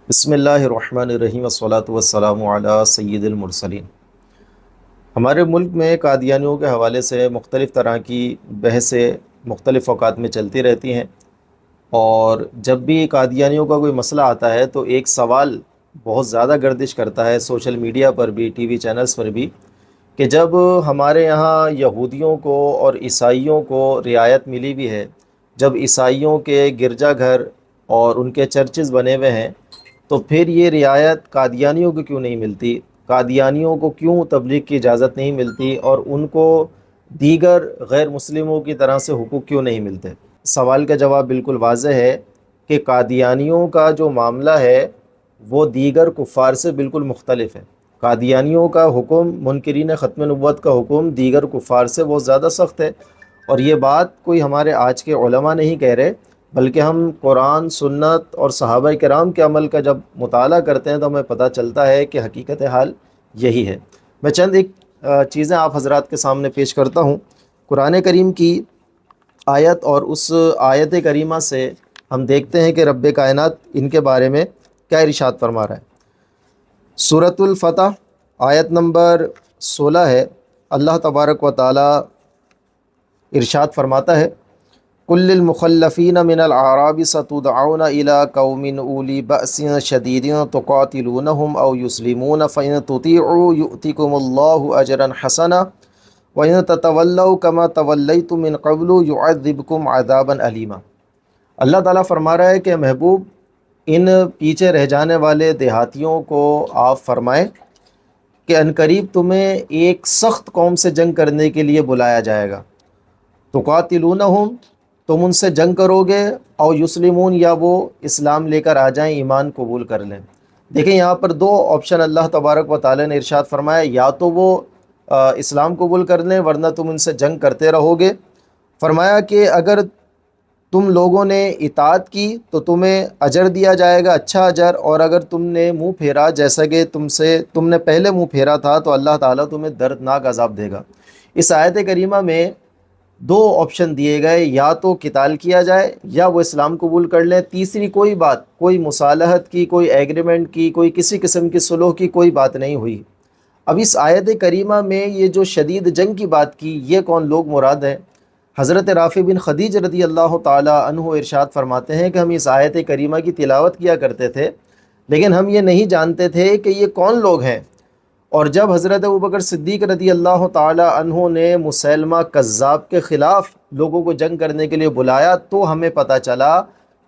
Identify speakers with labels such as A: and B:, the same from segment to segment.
A: بسم اللہ الرحمن الرحیم والصلاة والسلام علی سید المرسلین۔ ہمارے ملک میں قادیانیوں کے حوالے سے مختلف طرح کی بحثیں مختلف اوقات میں چلتی رہتی ہیں، اور جب بھی قادیانیوں کا کوئی مسئلہ آتا ہے تو ایک سوال بہت زیادہ گردش کرتا ہے سوشل میڈیا پر بھی، ٹی وی چینلز پر بھی، کہ جب ہمارے یہاں یہودیوں کو اور عیسائیوں کو رعایت ملی بھی ہے، جب عیسائیوں کے گرجا گھر اور ان کے چرچز بنے ہوئے ہیں، تو پھر یہ رعایت قادیانیوں کو کیوں نہیں ملتی؟ قادیانیوں کو کیوں تبلیغ کی اجازت نہیں ملتی، اور ان کو دیگر غیر مسلموں کی طرح سے حقوق کیوں نہیں ملتے؟ سوال کا جواب بالکل واضح ہے کہ قادیانیوں کا جو معاملہ ہے وہ دیگر کفار سے بالکل مختلف ہے۔ قادیانیوں کا حکم، منکرین ختم نبوت کا حکم دیگر کفار سے بہت زیادہ سخت ہے، اور یہ بات کوئی ہمارے آج کے علماء نہیں کہہ رہے، بلکہ ہم قرآن، سنت اور صحابہ کرام کے عمل کا جب مطالعہ کرتے ہیں تو ہمیں پتہ چلتا ہے کہ حقیقت حال یہی ہے۔ میں چند ایک چیزیں آپ حضرات کے سامنے پیش کرتا ہوں۔ قرآن کریم کی آیت، اور اس آیت کریمہ سے ہم دیکھتے ہیں کہ رب کائنات ان کے بارے میں کیا ارشاد فرما رہا ہے۔ سورۃ الفتح آیت نمبر 16 ہے۔ اللہ تبارک و تعالی ارشاد فرماتا ہے: کل المخلفین من الاعراب ستدعون الى قوم اولی بأس شدید تقاتلونہم او یسلمون فإن تطیعوا یؤتکم اللہ اجرا حسنا وإن تتولوا كما تولیتم من قبل يعذبکم عذابا علیما۔ اللہ تعالیٰ فرما رہا ہے کہ محبوب، ان پیچھے رہ جانے والے دیہاتیوں کو آپ فرمائیں کہ عنقریب تمہیں ایک سخت قوم سے جنگ کرنے کے لیے بلایا جائے گا۔ تقاتلونہم، تم ان سے جنگ کرو گے، او یسلمون، یا وہ اسلام لے کر آ جائیں، ایمان قبول کر لیں۔ دیکھیں یہاں پر دو آپشن اللہ تبارک و تعالی نے ارشاد فرمایا، یا تو وہ اسلام قبول کر لیں ورنہ تم ان سے جنگ کرتے رہو گے۔ فرمایا کہ اگر تم لوگوں نے اطاعت کی تو تمہیں اجر دیا جائے گا، اچھا اجر، اور اگر تم نے منہ پھیرا، جیسا کہ تم نے پہلے منہ پھیرا تھا، تو اللہ تعالیٰ تمہیں دردناک عذاب دے گا۔ اس آیت کریمہ میں دو آپشن دیے گئے، یا تو قتال کیا جائے یا وہ اسلام قبول کر لیں۔ تیسری کوئی بات، کوئی مصالحت کی، کوئی ایگریمنٹ کی، کوئی کسی قسم کی صلح کی کوئی بات نہیں ہوئی۔ اب اس آیت کریمہ میں یہ جو شدید جنگ کی بات کی، یہ کون لوگ مراد ہیں؟ حضرت رافع بن خدیج رضی اللہ تعالی عنہ ارشاد فرماتے ہیں کہ ہم اس آیت کریمہ کی تلاوت کیا کرتے تھے، لیکن ہم یہ نہیں جانتے تھے کہ یہ کون لوگ ہیں، اور جب حضرت ابوبکر صدیق رضی اللہ تعالی عنہ نے مسیلمہ کذاب کے خلاف لوگوں کو جنگ کرنے کے لیے بلایا تو ہمیں پتہ چلا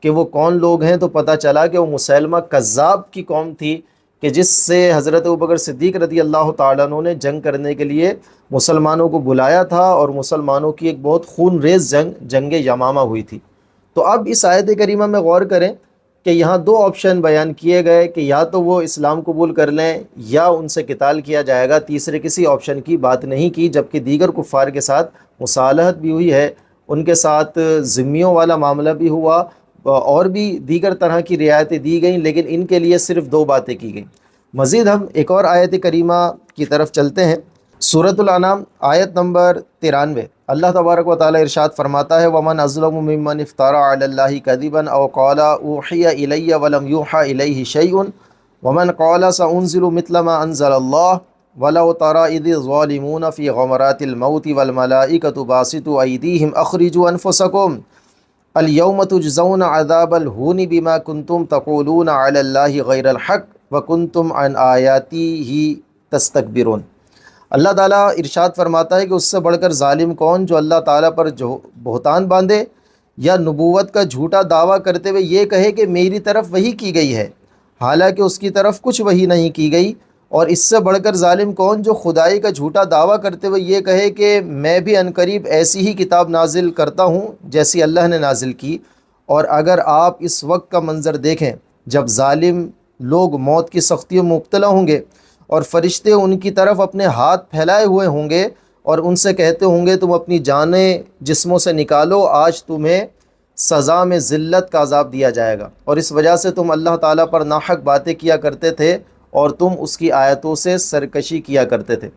A: کہ وہ کون لوگ ہیں۔ تو پتہ چلا کہ وہ مسیلمہ کذاب کی قوم تھی، کہ جس سے حضرت ابوبکر صدیق رضی اللہ تعالیٰ عنہ نے جنگ کرنے کے لیے مسلمانوں کو بلایا تھا، اور مسلمانوں کی ایک بہت خون ریز جنگ یمامہ ہوئی تھی۔ تو اب اس آیت کریمہ میں غور کریں کہ یہاں دو آپشن بیان کیے گئے کہ یا تو وہ اسلام قبول کر لیں یا ان سے قتال کیا جائے گا، تیسرے کسی آپشن کی بات نہیں کی، جبکہ دیگر کفار کے ساتھ مصالحت بھی ہوئی ہے، ان کے ساتھ ذمیوں والا معاملہ بھی ہوا، اور بھی دیگر طرح کی رعایتیں دی گئیں، لیکن ان کے لیے صرف دو باتیں کی گئیں۔ مزید ہم ایک اور آیت کریمہ کی طرف چلتے ہیں۔ سورۃ الانعام آیت نمبر 93، اللہ تبارک و تعالی ارشاد فرماتا ہے: وَمَنْ أَظْلَمُ مِمَّنِ افْتَرَىٰ عَلَى اللَّهِ كَذِبًا أَوْ قَالَ أُوحِيَ إِلَيَّ وَلَمْ يُوحَ إِلَيْهِ شَيْءٌ وَمَنْ قَالَ سَأُنزِلُ مِثْلَ مَا أَنزَلَ اللَّهُ وَلَوْ تَرَىٰ إِذِ الظَّالِمُونَ فِي غَمَرَاتِ الْمَوْتِ وَالْمَلَائِكَةُ بَاسِطُو أَيْدِيهِمْ أَخْرِجُوا أَنفُسَكُمْ الْيَوْمَ تُجْزَوْنَ عَذَابَ الْهُونِ بِمَا كُنْتُمْ تَقُولُونَ عَلَى اللَّهِ غَيْرَ الْحَقِّ وَكُنْتُمْ عَنْ آيَاتِهِ تَسْتَكْبِرُونَ۔ اللہ تعالیٰ ارشاد فرماتا ہے کہ اس سے بڑھ کر ظالم کون، جو اللہ تعالیٰ پر جو بہتان باندھے یا نبوت کا جھوٹا دعویٰ کرتے ہوئے یہ کہے کہ میری طرف وحی کی گئی ہے، حالانکہ اس کی طرف کچھ وحی نہیں کی گئی۔ اور اس سے بڑھ کر ظالم کون، جو خدائی کا جھوٹا دعویٰ کرتے ہوئے یہ کہے کہ میں بھی عنقریب ایسی ہی کتاب نازل کرتا ہوں جیسی اللہ نے نازل کی۔ اور اگر آپ اس وقت کا منظر دیکھیں جب ظالم لوگ موت کی سختیوں میں مبتلا ہوں گے، اور فرشتے ان کی طرف اپنے ہاتھ پھیلائے ہوئے ہوں گے اور ان سے کہتے ہوں گے تم اپنی جانیں جسموں سے نکالو، آج تمہیں سزا میں ذلت کا عذاب دیا جائے گا، اور اس وجہ سے تم اللہ تعالیٰ پر ناحق باتیں کیا کرتے تھے اور تم اس کی آیتوں سے سرکشی کیا کرتے تھے۔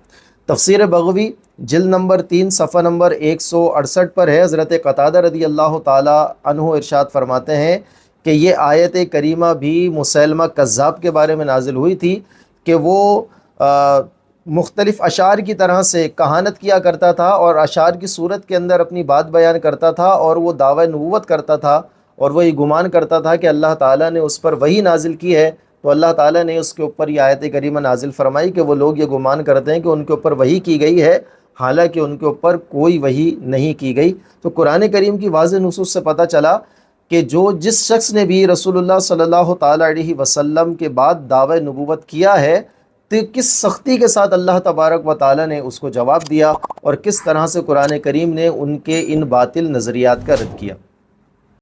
A: تفسیر بغوی جلد نمبر 3 صفحہ نمبر 168 پر ہے۔ حضرت قتادہ رضی اللہ تعالی عنہ ارشاد فرماتے ہیں کہ یہ آیت کریمہ بھی مسیلمہ کذاب کے بارے میں نازل ہوئی تھی کہ وہ مختلف اشعار کی طرح سے کہانت کیا کرتا تھا اور اشعار کی صورت کے اندر اپنی بات بیان کرتا تھا، اور وہ دعوی نبوت کرتا تھا اور وہ یہ گمان کرتا تھا کہ اللہ تعالیٰ نے اس پر وحی نازل کی ہے۔ تو اللہ تعالیٰ نے اس کے اوپر یہ آیت کریمہ نازل فرمائی کہ وہ لوگ یہ گمان کرتے ہیں کہ ان کے اوپر وحی کی گئی ہے، حالانکہ ان کے اوپر کوئی وحی نہیں کی گئی۔ تو قرآن کریم کی واضح نصوص سے پتہ چلا کہ جس شخص نے بھی رسول اللہ صلی اللہ تعالیٰ علیہ وسلم کے بعد دعوی نبوت کیا ہے تو کس سختی کے ساتھ اللہ تبارک و تعالیٰ نے اس کو جواب دیا، اور کس طرح سے قرآن کریم نے ان کے ان باطل نظریات کا رد کیا۔